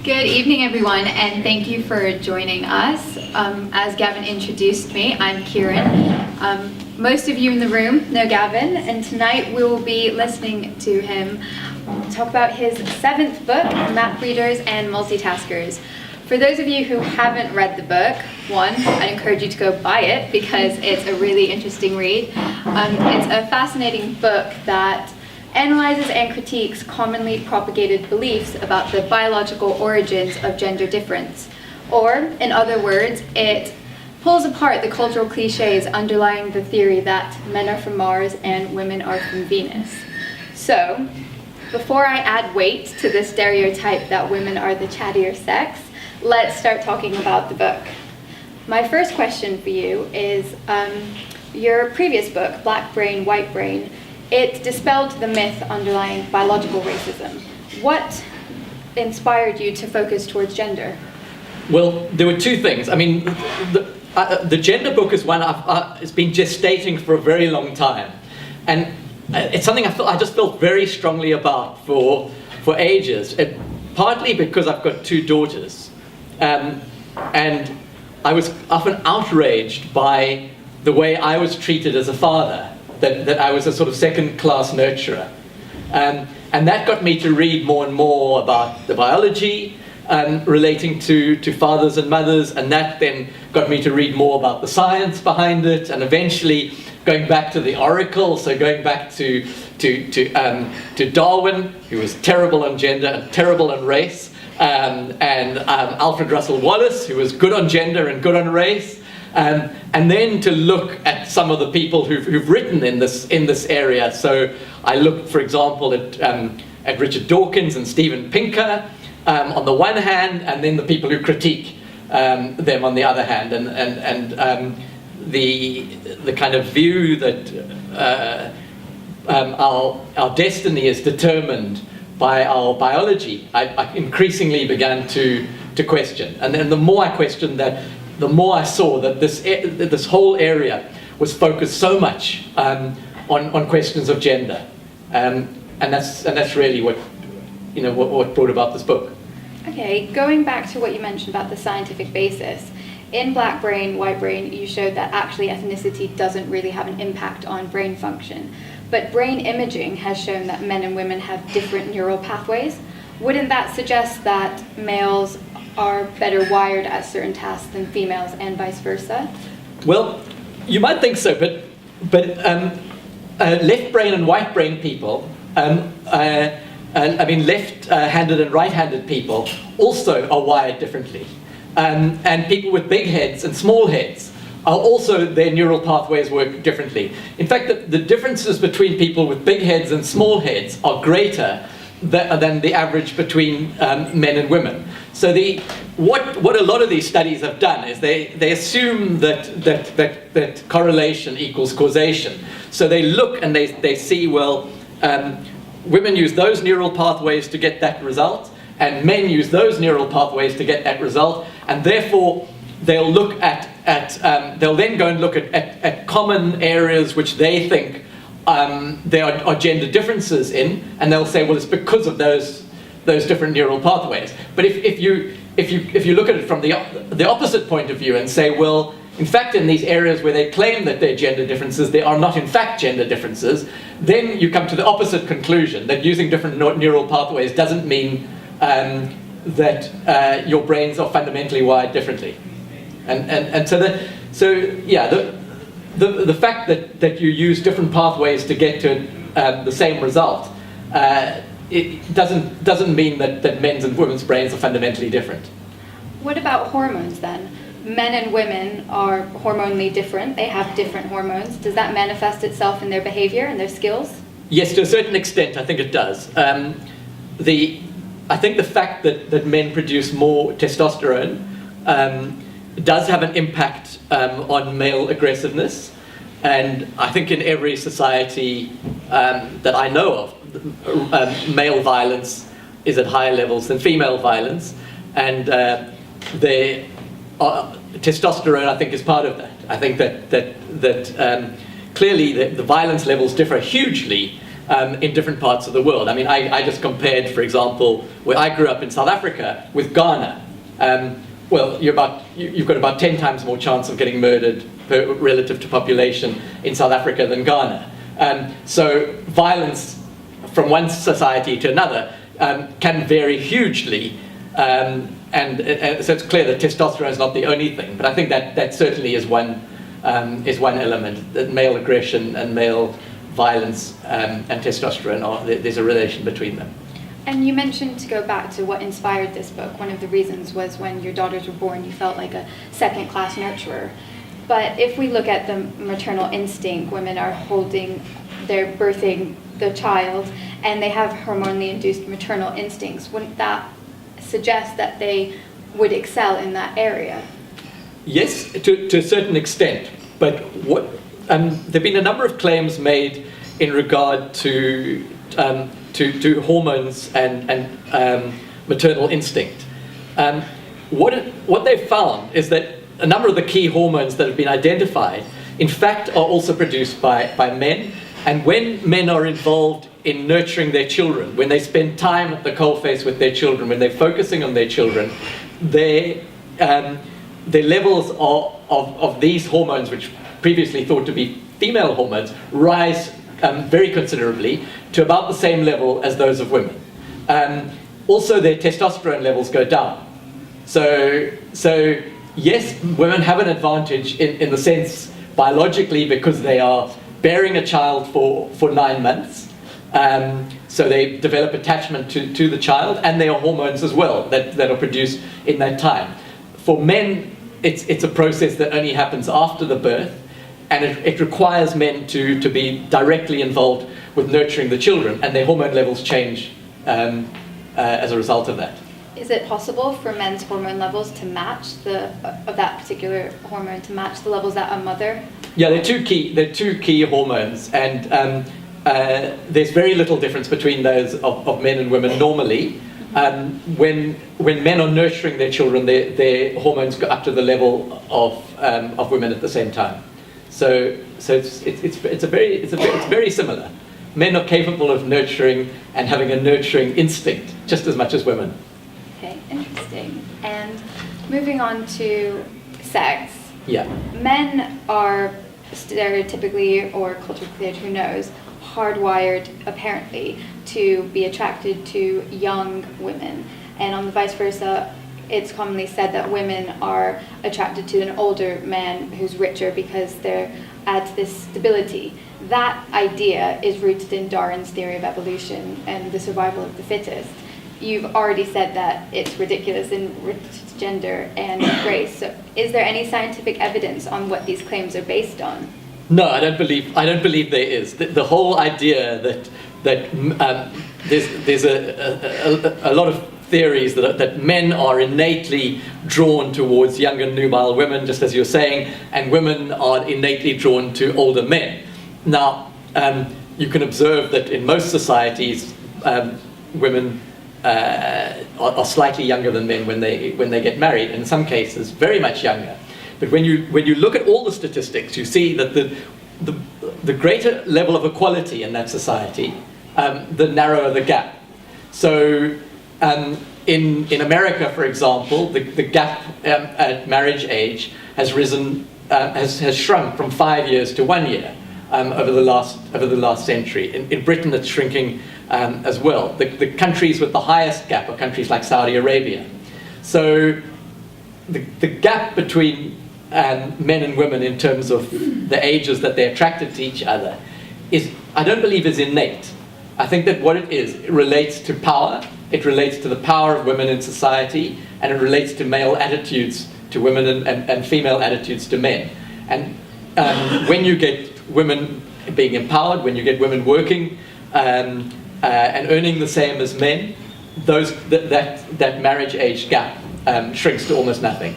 Good evening, everyone, and thank you for joining us. As Gavin introduced me, I'm Kieran. Most of you in the room know Gavin, and tonight we will be listening to him talk about his 7th book, Mapreaders and Multitaskers. For those of you who haven't read the book, one, I'd encourage you to go buy it because it's a really interesting read. It's a fascinating book that analyzes and critiques commonly propagated beliefs about the biological origins of gender difference. Or, in other words, it pulls apart the cultural cliches underlying the theory that men are from Mars and women are from Venus. So, before I add weight to the stereotype that women are the chattier sex, let's start talking about the book. My first question for you is, your previous book, Black Brain, White Brain, it dispelled the myth underlying biological racism. What inspired you to focus towards gender? Well, there were two things. I mean, the gender book is one it's been gestating for a very long time. And it's something I just felt very strongly about for ages. Partly because I've got 2 daughters. And I was often outraged by the way I was treated as a father. That I was a sort of second-class nurturer. And that got me to read more and more about the biology relating to fathers and mothers, and that then got me to read more about the science behind it, and eventually going back to the oracle, so going back to Darwin, who was terrible on gender and terrible on race, and Alfred Russel Wallace, who was good on gender and good on race. And then to look at some of the people who've written in this area. So I looked, for example, at Richard Dawkins and Steven Pinker on the one hand, and then the people who critique them on the other hand, and the kind of view that our destiny is determined by our biology. I increasingly began to question, and then the more I questioned that, the more I saw that this whole area was focused so much on questions of gender, and that's really what brought about this book. Okay, going back to what you mentioned about the scientific basis, in Black Brain, White Brain, you showed that actually ethnicity doesn't really have an impact on brain function, but brain imaging has shown that men and women have different neural pathways. Wouldn't that suggest that males are better wired at certain tasks than females, and vice versa? Well, you might think so, but left brain and white brain people, left-handed and right-handed people also are wired differently, and people with big heads and small heads are also, their neural pathways work differently. In fact, the differences between people with big heads and small heads are greater than the average between men and women. So what a lot of these studies have done is they assume that correlation equals causation. So they look and they see, well, women use those neural pathways to get that result, and men use those neural pathways to get that result, and therefore they'll look they'll then go and look at common areas which they think there are gender differences in, and they'll say, well, it's because of those different neural pathways. But if you look at it from the opposite point of view and say, well, in fact, in these areas where they claim that they're gender differences, they are not in fact gender differences, then you come to the opposite conclusion, that using different neural pathways doesn't mean that your brains are fundamentally wired differently. And so the fact that you use different pathways to get to the same result, it doesn't mean that men's and women's brains are fundamentally different. What about hormones then? Men and women are hormonally different. They have different hormones. Does that manifest itself in their behavior and their skills? Yes, to a certain extent, I think it does. I think the fact that men produce more testosterone does have an impact on male aggressiveness, and I think in every society that I know of, male violence is at higher levels than female violence, and testosterone, I think, is part of that. I think that clearly the violence levels differ hugely in different parts of the world. I mean, I just compared, for example, where I grew up in South Africa with Ghana. Well, you've got about 10 times more chance of getting murdered relative to population in South Africa than Ghana. So violence from one society to another can vary hugely. So it's clear that testosterone is not the only thing, but I think that certainly is one element, that male aggression and male violence and testosterone, there's a relation between them. And you mentioned, to go back to what inspired this book, one of the reasons was when your daughters were born, you felt like a second-class nurturer. But if we look at the maternal instinct, women are they're birthing the child, and they have hormonally induced maternal instincts. Wouldn't that suggest that they would excel in that area? Yes, to a certain extent. But there have been a number of claims made in regard to hormones and maternal instinct. What they've found is that a number of the key hormones that have been identified, in fact, are also produced by men. And when men are involved in nurturing their children, when they spend time at the coalface with their children, when they're focusing on their children, their levels of these hormones, which previously thought to be female hormones, rise very considerably to about the same level as those of women. Also, their testosterone levels go down. So yes, women have an advantage in the sense biologically because they are bearing a child for 9 months. So they develop attachment to the child, and there are hormones as well that are produced in that time. For men, it's a process that only happens after the birth, and it requires men to be directly involved with nurturing the children, and their hormone levels change as a result of that. Is it possible for men's hormone levels to match of that particular hormone to match the levels that a mother? Yeah, they're two key hormones, and there's very little difference between those of men and women normally. When men are nurturing their children, their hormones go up to the level of women at the same time. So it's very similar. Men are capable of nurturing and having a nurturing instinct just as much as women. Okay, interesting. And moving on to sex. Yeah. Men are stereotypically, or culturally, who knows, hardwired apparently to be attracted to young women. And on the vice versa, it's commonly said that women are attracted to an older man who's richer because there adds this stability. That idea is rooted in Darwin's theory of evolution and the survival of the fittest. You've already said that it's ridiculous in gender and race. So is there any scientific evidence on what these claims are based on? No, I don't believe there is. The whole idea that there's a lot of theories that men are innately drawn towards young and nubile women, just as you're saying, and women are innately drawn to older men. Now, you can observe that in most societies, women are slightly younger than men when they get married. In some cases, very much younger. But when you look at all the statistics, you see that the greater level of equality in that society, the narrower the gap. So in America, for example, the gap at marriage age has risen, has shrunk from 5 years to 1 year over the last century. In Britain, it's shrinking as well. The countries with the highest gap are countries like Saudi Arabia. So the gap between men and women in terms of the ages that they're attracted to each other I don't believe is innate. I think that what it is, it relates to power, it relates to the power of women in society, and it relates to male attitudes to women and female attitudes to men. And when you get women being empowered, when you get women working and earning the same as men, that marriage age gap shrinks to almost nothing.